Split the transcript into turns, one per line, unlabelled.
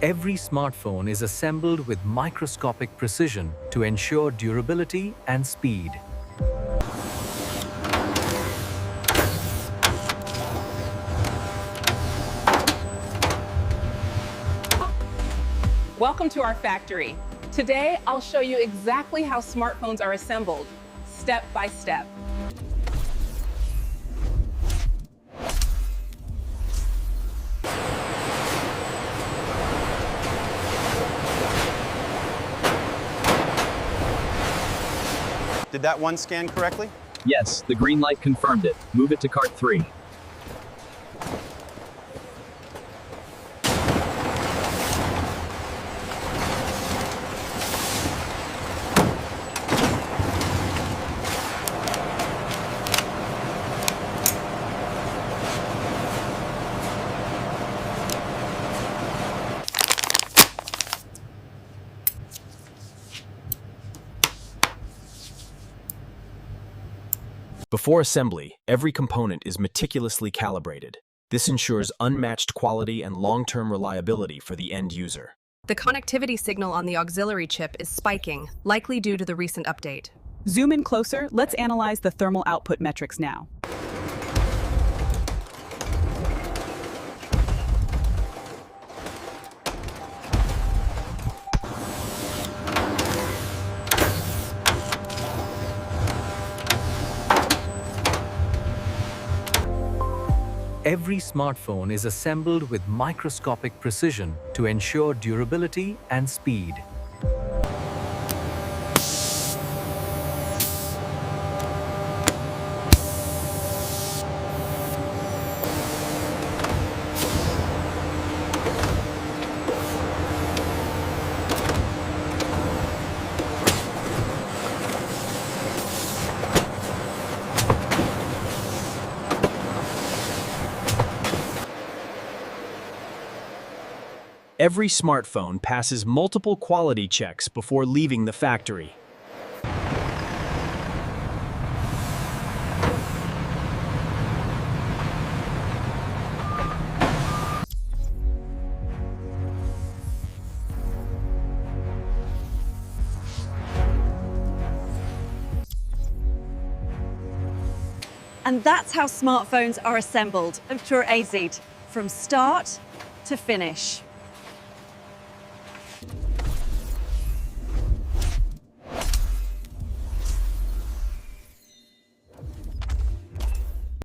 Every smartphone is assembled with microscopic precision to ensure durability and speed.
Welcome to our factory. Today, I'll show you exactly how smartphones are assembled, step by step.
Did that one scan correctly?
Yes, the green light confirmed it. Move it to cart 3. Before assembly, every component is meticulously calibrated. This ensures unmatched quality and long-term reliability for the end user.
The connectivity signal on the auxiliary chip is spiking, likely due to the recent update.
Zoom in closer, let's analyze the thermal output metrics now.
Every smartphone is assembled with microscopic precision to ensure durability and speed.
Every smartphone passes multiple quality checks before leaving the factory.
And that's how smartphones are assembled to A Z, from start to finish.